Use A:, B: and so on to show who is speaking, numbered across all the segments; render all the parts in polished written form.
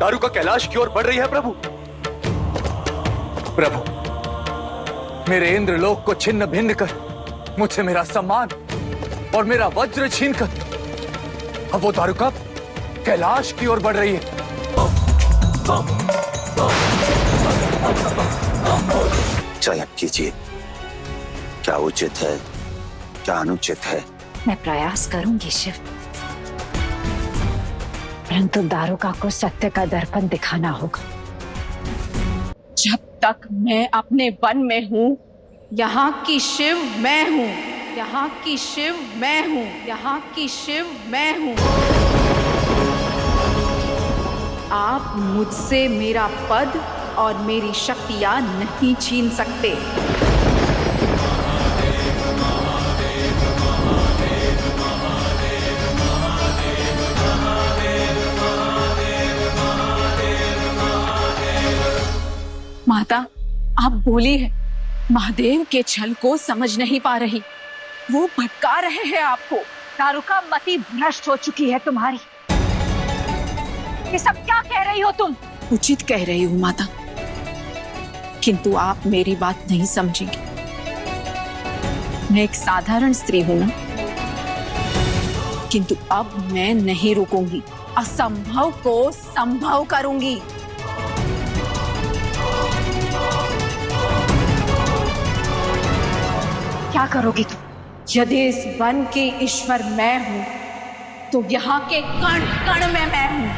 A: दारुका कैलाश की ओर बढ़ रही है प्रभु। प्रभु, मेरे इंद्रलोक को छिन्न भिन्न कर मुझसे मेरा सम्मान और मेरा वज्र छीनकर अब वो दारुका कैलाश की ओर बढ़ रही है।
B: चयन कीजिए, क्या उचित है, क्या अनुचित है।
C: मैं प्रयास करूंगी शिव, परंतु दारुका को सत्य का दर्पण दिखाना होगा।
D: जब तक मैं अपने वन में हूँ, यहाँ की शिव मैं हूँ, यहाँ की शिव मैं हूँ, यहाँ की शिव मैं हूँ। आप मुझसे मेरा पद और मेरी शक्तियाँ नहीं छीन सकते। माता, आप बोली है, महादेव के छल को समझ नहीं पा रही, वो भटका रहे हैं आपको।
C: दारुका मति भ्रष्ट हो चुकी है तुम्हारी। ये सब क्या कह रही हो तुम?
D: उचित कह रही हूँ माता, किंतु आप मेरी बात नहीं समझेंगी। मैं एक साधारण स्त्री हूँ ना, किंतु अब मैं नहीं रुकूंगी, असंभव को संभव करूंगी।
C: क्या करोगी तुम?
D: यदि इस वन के ईश्वर मैं हूं, तो यहाँ के कण कण में मैं हूं।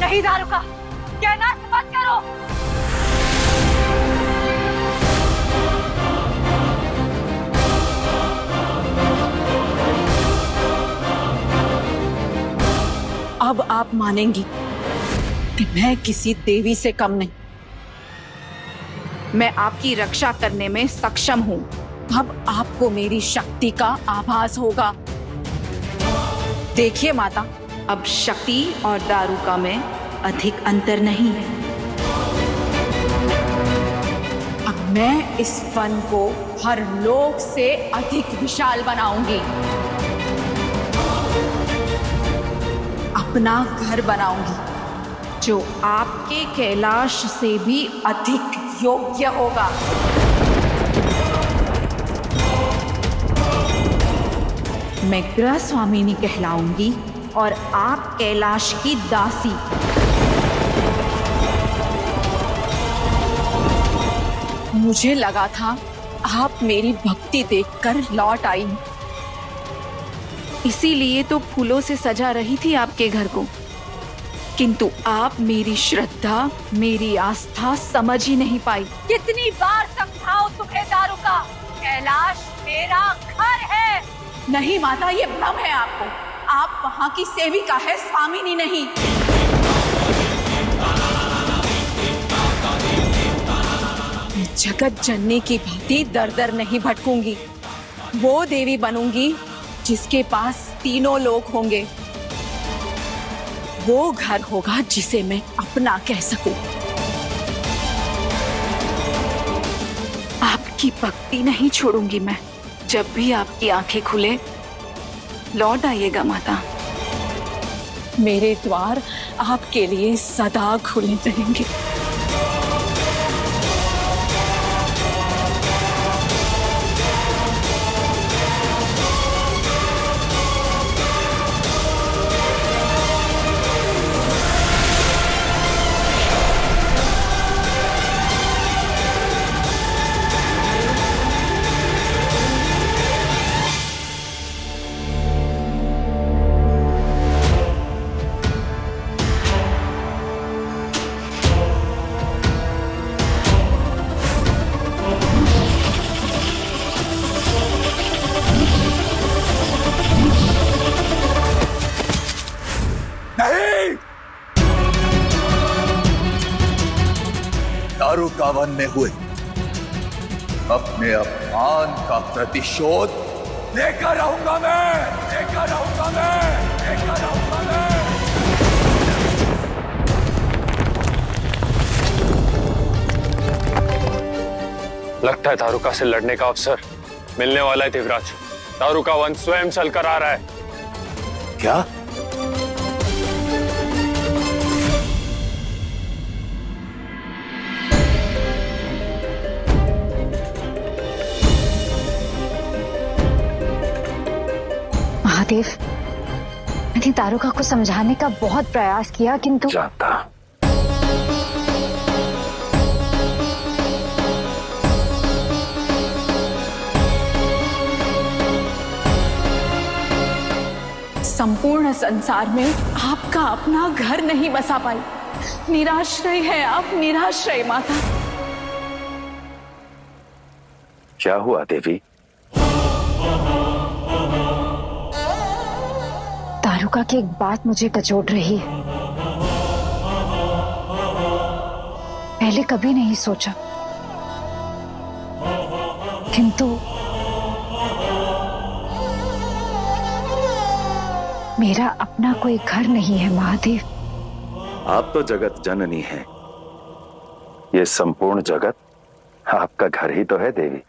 C: नहीं दारुका, कहना मत करो।
D: अब आप मानेंगी कि मैं किसी देवी से कम नहीं। मैं आपकी रक्षा करने में सक्षम हूं। अब आपको मेरी शक्ति का आभास होगा। देखिए माता, अब शक्ति और दारुका में अधिक अंतर नहीं है। अब मैं इस वन को हर लोक से अधिक विशाल बनाऊंगी, अपना घर बनाऊंगी, जो आपके कैलाश से भी अधिक योग्य होगा। मैं ग्रह स्वामिनी कहलाऊंगी और आप कैलाश की दासी। मुझे लगा था आप मेरी भक्ति देखकर लौट आई, इसीलिए तो फूलों से सजा रही थी आपके घर को, किंतु आप मेरी श्रद्धा, मेरी आस्था समझ ही नहीं पाई।
C: कितनी बार समझाओ तुम्हें दारुका, कैलाश मेरा घर है।
D: नहीं माता, ये भ्रम है आपको। आप वहां की सेविका है, स्वामिनी नहीं। जगत जननी की भांति दर दर नहीं भटकूंगी। वो देवी बनूंगी जिसके पास तीनों लोग होंगे। वो घर होगा जिसे मैं अपना कह सकूं। आपकी भक्ति नहीं छोड़ूंगी मैं। जब भी आपकी आंखें खुले, लौट आइएगा माता। मेरे द्वार आपके लिए सदा खुले रहेंगे।
A: नहीं, दारुकावन में हुए अपने अपमान का प्रतिशोध लेकर रहूंगा मैं, लेकर रहूंगा मैं, लेकर रहूंगा मैं।
E: लगता है दारुका से लड़ने का अवसर मिलने वाला है देवराज। दारुकावन स्वयं चलकर आ रहा है।
A: क्या?
C: महादेव, मैंने दारुका को समझाने का बहुत प्रयास किया, किंतु
B: जानता।
D: संपूर्ण संसार में आपका अपना घर नहीं बसा पाई। निराश्रय है आप, निराश्रय माता।
B: क्या हुआ देवी?
C: दारुका की एक बात मुझे कचोट रही है। पहले कभी नहीं सोचा, किंतु मेरा अपना कोई घर नहीं है महादेव।
B: आप तो जगत जननी हैं। ये संपूर्ण जगत आपका घर ही तो है देवी।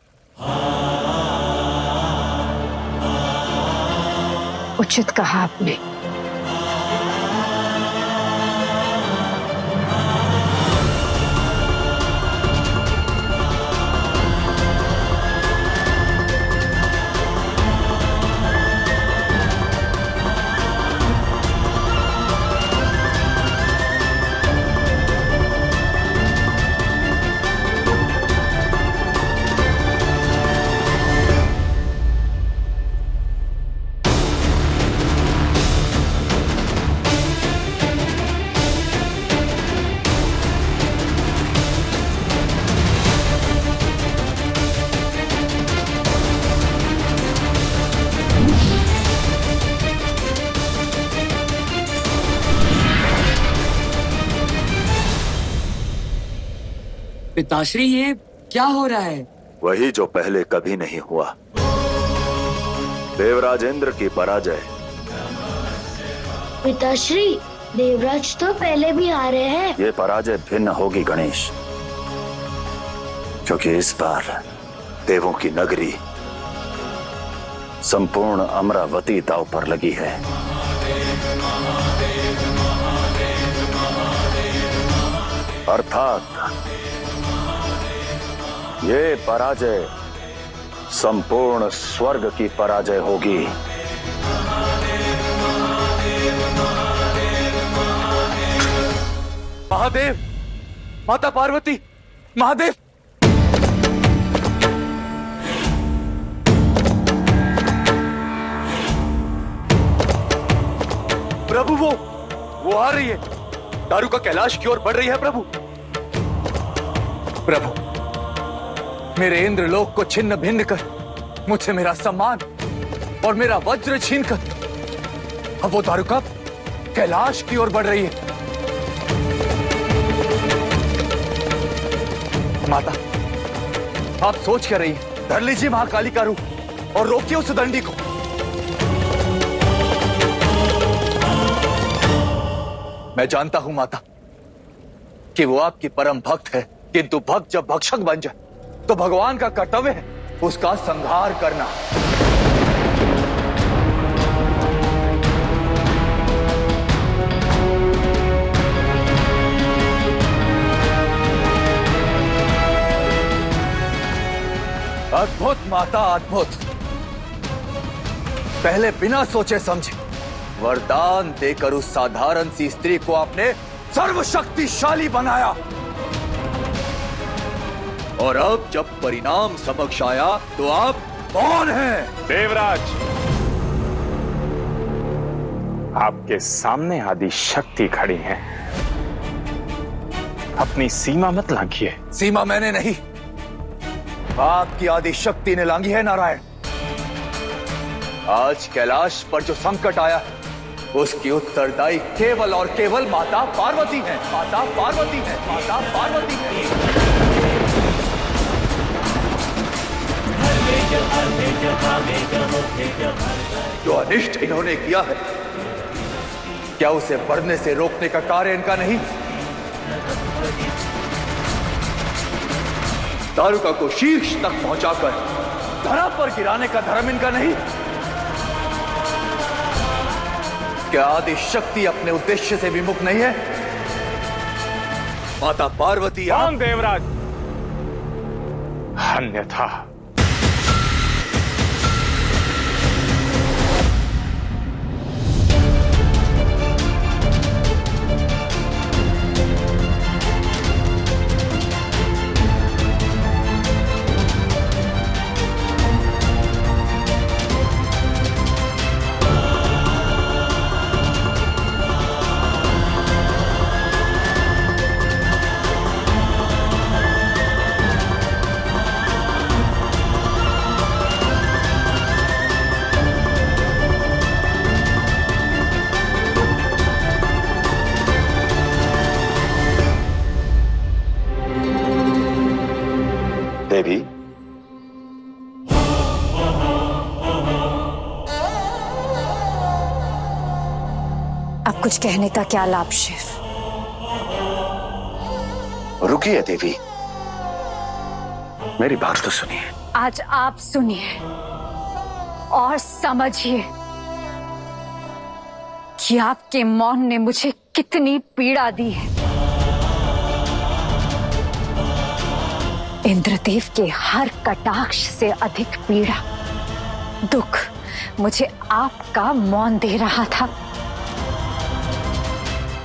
C: उचित कहा आपने।
F: पिताश्री, ये क्या हो रहा है?
B: वही जो पहले कभी नहीं हुआ। देवराजेंद्र की पराजय।
G: पिताश्री, देवराज तो पहले भी हारे हैं।
B: ये पराजय भिन्न होगी गणेश, क्योंकि इस बार देवों की नगरी संपूर्ण अमरावती दांव पर लगी है। अर्थात ये पराजय संपूर्ण स्वर्ग की पराजय होगी।
A: महादेव, माता पार्वती, महादेव। प्रभु, वो आ रही है। दारुका कैलाश की ओर बढ़ रही है प्रभु। प्रभु, मेरे इंद्रलोक को छिन्न भिन्न कर मुझसे मेरा सम्मान और मेरा वज्र छीनकर अब वो दारुका कैलाश की ओर बढ़ रही है। माता, आप सोच क्या रही हैं? धर लीजिए महाकाली का रूप और रोकिए उस दंडी को। मैं जानता हूं माता कि वो आपकी परम भक्त है, किंतु भक्त जब भक्षक बन जाए तो भगवान का कर्तव्य है उसका संहार करना। अद्भुत माता, अद्भुत। पहले बिना सोचे समझे वरदान देकर उस साधारण सी स्त्री को आपने सर्वशक्तिशाली बनाया, और अब जब परिणाम समक्ष आया तो आप कौन हैं?
E: देवराज, आपके सामने आदि शक्ति खड़ी है। अपनी सीमा मत लांघिए।
A: सीमा मैंने नहीं, आपकी आदि शक्ति ने लांघी है नारायण। आज कैलाश पर जो संकट आया है उसकी उत्तरदायी केवल और केवल माता पार्वती है। माता पार्वती है। माता पार्वती है। जो अनिष्ट इन्होंने किया है, क्या उसे बढ़ने से रोकने का कार्य इनका नहीं? दारुका को शीर्ष तक पहुंचाकर धरा पर गिराने का धर्म इनका नहीं? क्या आदि शक्ति अपने उद्देश्य से विमुख नहीं है? माता पार्वती
E: कौन देवराज? अन्यथा
B: देवी,
C: अब कुछ कहने का क्या लाभ शिव?
B: रुकिए देवी, मेरी बात तो सुनिए।
C: आज आप सुनिए और समझिए कि आपके मौन ने मुझे कितनी पीड़ा दी है। इंद्रदेव के हर कटाक्ष से अधिक पीड़ा, दुख मुझे आपका मौन दे रहा था।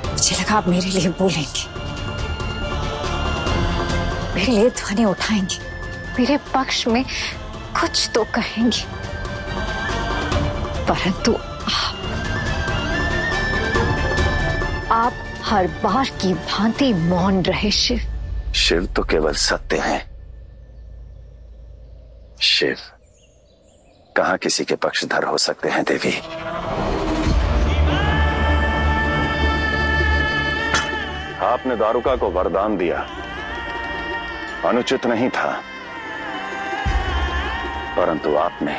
C: मुझे लगा आप मेरे लिए बोलेंगे, मेरे लिए ध्वनि उठाएंगे, मेरे पक्ष में कुछ तो कहेंगे, परंतु आप हर बार की भांति मौन रहे शिव।
B: शिव तो केवल सत्य है। शिव कहां किसी के पक्षधर हो सकते हैं देवी? आपने दारुका को वरदान दिया, अनुचित नहीं था, परंतु आपने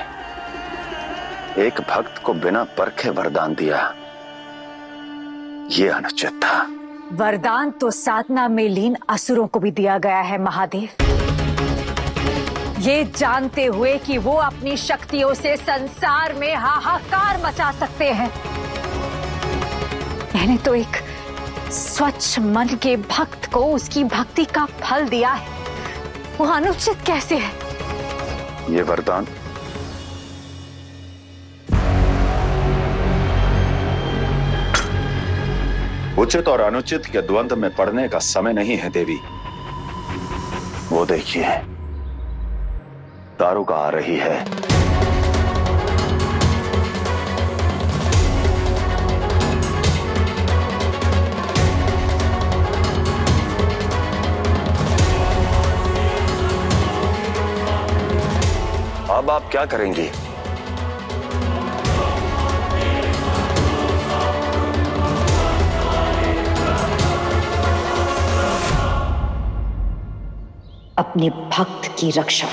B: एक भक्त को बिना परखे वरदान दिया, यह अनुचित था।
C: वरदान तो साधना में लीन असुरों को भी दिया गया है महादेव, ये जानते हुए कि वो अपनी शक्तियों से संसार में हाहाकार मचा सकते हैं। मैंने तो एक स्वच्छ मन के भक्त को उसकी भक्ति का फल दिया है, वो अनुचित कैसे है?
B: ये वरदान उचित और अनुचित के द्वंद्व में पड़ने का समय नहीं है देवी। वो देखिए, दारुका आ रही है। अब आप क्या करेंगी?
C: अपने भक्त की रक्षा।